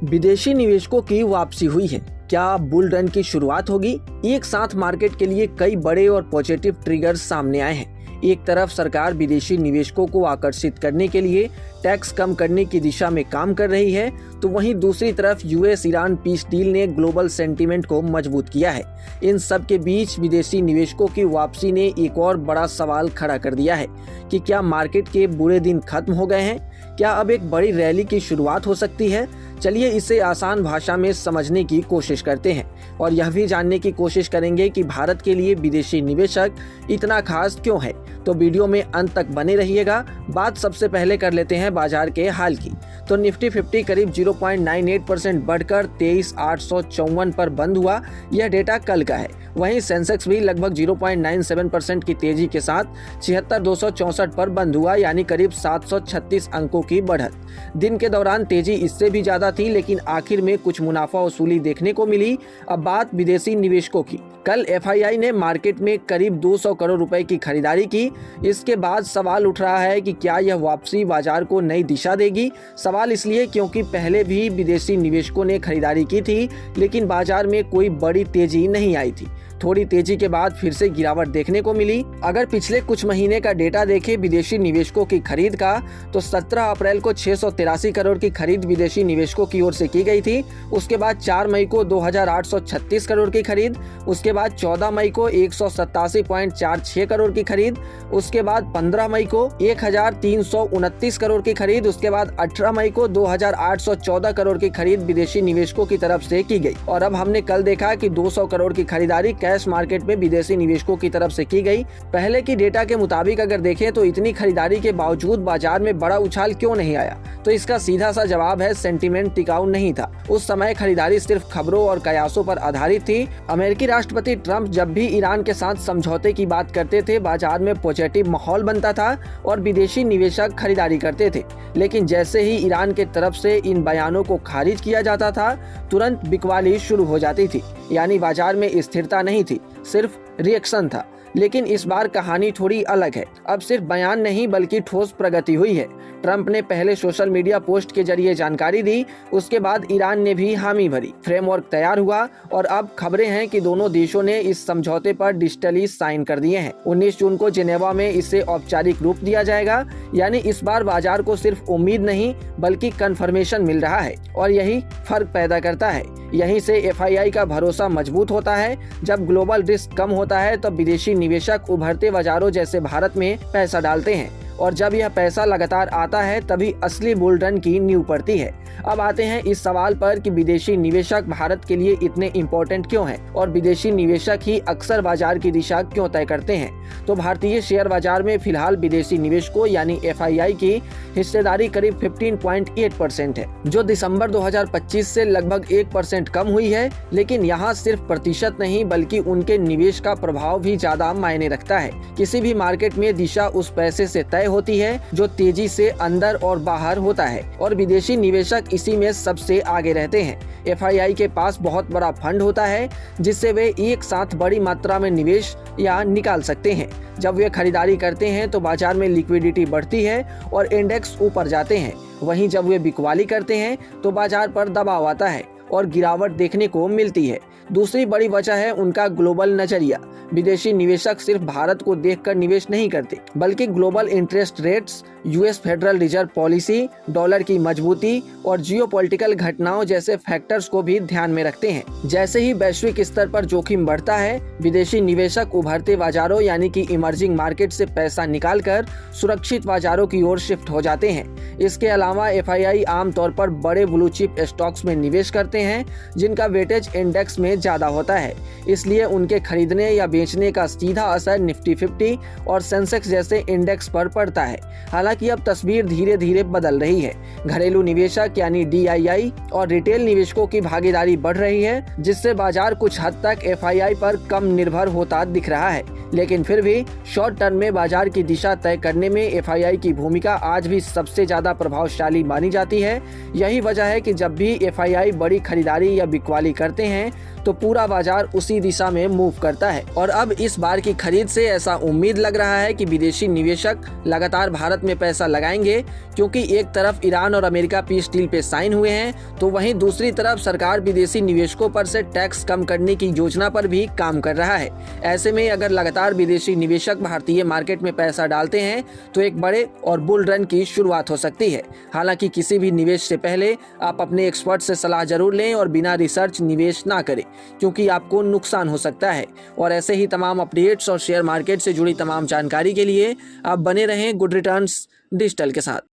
विदेशी निवेशकों की वापसी हुई है। क्या बुल रन की शुरुआत होगी? एक साथ मार्केट के लिए कई बड़े और पॉजिटिव ट्रिगर्स सामने आए हैं। एक तरफ सरकार विदेशी निवेशकों को आकर्षित करने के लिए टैक्स कम करने की दिशा में काम कर रही है, तो वहीं दूसरी तरफ यूएस ईरान पीस डील ने ग्लोबल सेंटीमेंट को मजबूत किया है। इन सब के बीच विदेशी निवेशकों की वापसी ने एक और बड़ा सवाल खड़ा कर दिया है कि क्या मार्केट के बुरे दिन खत्म हो गए हैं? क्या अब एक बड़ी रैली की शुरुआत हो सकती है? चलिए इसे आसान भाषा में समझने की कोशिश करते हैं और यह भी जानने की कोशिश करेंगे कि भारत के लिए विदेशी निवेशक इतना खास क्यों है। तो वीडियो में अंत तक बने रहिएगा। बात सबसे पहले कर लेते हैं बाजार के हाल की। तो निफ्टी 50 करीब 0.98% बढ़कर 23,854 पर बंद हुआ। यह डेटा कल का है। वहीं सेंसेक्स भी लगभग 0.97% की तेजी के साथ 76,264 पर बंद हुआ, यानी करीब 736 अंकों की बढ़त। दिन के दौरान तेजी इससे भी ज्यादा थी, लेकिन आखिर में कुछ मुनाफा वसूली देखने को मिली। अब बात विदेशी निवेशकों की। कल एफआईआई ने मार्केट में करीब 200 करोड़ रुपए की खरीदारी की। इसके बाद सवाल उठ रहा है कि क्या यह वापसी बाजार को नई दिशा देगी। सवाल इसलिए क्योंकि पहले भी विदेशी निवेशकों ने खरीदारी की थी, लेकिन बाजार में कोई बड़ी तेजी नहीं आई थी। थोड़ी तेजी के बाद फिर से गिरावट देखने को मिली। अगर पिछले कुछ महीने का डेटा देखें विदेशी निवेशकों की खरीद का, तो 17 अप्रैल को 683 करोड़ की खरीद विदेशी निवेशकों की ओर से की गई थी। उसके बाद 4 मई को 2,836 करोड़ की खरीद, उसके बाद 14 मई को 187.46 करोड़ की खरीद, उसके बाद 15 मई को 1,329 करोड़ की खरीद, उसके बाद 18 मई को 2,814 करोड़ की खरीद विदेशी निवेशकों की तरफ से की गई। और अब हमने कल देखा कि 200 करोड़ की खरीदारी कैश मार्केट में विदेशी निवेशकों की तरफ से की गई। पहले की डेटा के मुताबिक अगर देखें तो इतनी खरीदारी के बावजूद बाजार में बड़ा उछाल क्यों नहीं आया? तो इसका सीधा सा जवाब है सेंटीमेंट टिकाऊ नहीं था। उस समय खरीदारी सिर्फ खबरों और कयासों पर आधारित थी। अमेरिकी राष्ट्रपति ट्रंप जब भी ईरान के साथ समझौते की बात करते थे, बाजार में पॉजिटिव माहौल बनता था और विदेशी निवेशक खरीदारी करते थे। लेकिन जैसे ही ईरान के तरफ से इन बयानों को खारिज किया जाता था, तुरंत बिकवाली शुरू हो जाती थी। यानी बाजार में स्थिरता नहीं थी, सिर्फ रिएक्शन था। लेकिन इस बार कहानी थोड़ी अलग है। अब सिर्फ बयान नहीं बल्कि ठोस प्रगति हुई है। ट्रंप ने पहले सोशल मीडिया पोस्ट के जरिए जानकारी दी, उसके बाद ईरान ने भी हामी भरी, फ्रेमवर्क तैयार हुआ और अब खबरें हैं कि दोनों देशों ने इस समझौते पर डिजिटली साइन कर दिए हैं। 19 जून को जिनेवा में इसे औपचारिक रूप दिया जाएगा। यानी इस बार बाजार को सिर्फ उम्मीद नहीं बल्कि कन्फर्मेशन मिल रहा है और यही फर्क पैदा करता है। यहीं से एफआईआई का भरोसा मजबूत होता है। जब ग्लोबल रिस्क कम होता है तब विदेशी निवेशक उभरते बाजारों जैसे भारत में पैसा डालते हैं और जब यह पैसा लगातार आता है तभी असली बुल रन की नींव पड़ती है। अब आते हैं इस सवाल पर कि विदेशी निवेशक भारत के लिए इतने इम्पोर्टेंट क्यों हैं और विदेशी निवेशक ही अक्सर बाजार की दिशा क्यों तय करते हैं। तो भारतीय शेयर बाजार में फिलहाल विदेशी निवेशकों यानी एफआईआई की हिस्सेदारी करीब 15.8% है, जो दिसंबर 2025 से लगभग 1% कम हुई है। लेकिन यहाँ सिर्फ प्रतिशत नहीं बल्कि उनके निवेश का प्रभाव भी ज्यादा मायने रखता है। किसी भी मार्केट में दिशा उस पैसे से तय होती है जो तेजी से अंदर और बाहर होता है और विदेशी निवेशक इसी में सबसे आगे रहते हैं। एफआईआई के पास बहुत बड़ा फंड होता है जिससे वे एक साथ बड़ी मात्रा में निवेश या निकाल सकते हैं। जब वे खरीदारी करते हैं तो बाजार में लिक्विडिटी बढ़ती है और इंडेक्स ऊपर जाते हैं। वहीं जब वे बिकवाली करते हैं तो बाजार पर दबाव आता है और गिरावट देखने को मिलती है। दूसरी बड़ी वजह है उनका ग्लोबल नजरिया। विदेशी निवेशक सिर्फ भारत को देखकर निवेश नहीं करते बल्कि global interest rates, US federal reserve policy, dollar की मजबूती और जियोपॉलिटिकल घटनाओं जैसे फैक्टर्स को भी ध्यान में रखते हैं। जैसे ही वैश्विक स्तर पर जोखिम बढ़ता है, विदेशी निवेशक उभरते बाजारों यानी कि इमर्जिंग मार्केट से पैसा निकालकर सुरक्षित बाजारों की ओर शिफ्ट हो जाते हैं। इसके अलावा एफआईआई आमतौर पर बड़े ब्लू चिप स्टॉक्स में निवेश करते हैं जिनका वेटेज इंडेक्स में ज्यादा होता है। इसलिए उनके खरीदने या बेचने का सीधा असर निफ्टी 50 और सेंसेक्स जैसे इंडेक्स पर पड़ता है। हालांकि अब तस्वीर धीरे धीरे बदल रही है। घरेलू निवेशक यानी डीआईआई और रिटेल निवेशकों की भागीदारी बढ़ रही है, जिससे बाजार कुछ हद तक एफआईआई पर कम निर्भर होता दिख रहा है। लेकिन फिर भी शॉर्ट टर्म में बाजार की दिशा तय करने में एफआईआई की भूमिका आज भी सबसे ज्यादा प्रभावशाली मानी जाती है। यही वजह है कि जब भी एफआईआई बड़ी खरीदारी या बिकवाली करते हैं तो पूरा बाजार उसी दिशा में मूव करता है। और अब इस बार की खरीद से ऐसा उम्मीद लग रहा है कि विदेशी निवेशक लगातार भारत में पैसा लगाएंगे, क्योंकि एक तरफ ईरान और अमेरिका पीस डील पे साइन हुए हैं, तो वहीं दूसरी तरफ सरकार विदेशी निवेशकों पर से टैक्स कम करने की योजना पर भी काम कर रहा है। ऐसे में अगर लगातार विदेशी निवेशक भारतीय मार्केट में पैसा डालते हैं तो एक बड़े और बुल रन की शुरुआत हो सकती है। हालांकि किसी भी निवेश से पहले आप अपने एक्सपर्ट से सलाह जरूर लें और बिना रिसर्च निवेश ना करें, क्योंकि आपको नुकसान हो सकता है। और ऐसे ही तमाम अपडेट्स और शेयर मार्केट से जुड़ी तमाम जानकारी के लिए आप बने रहें गुड रिटर्न्स डिजिटल के साथ।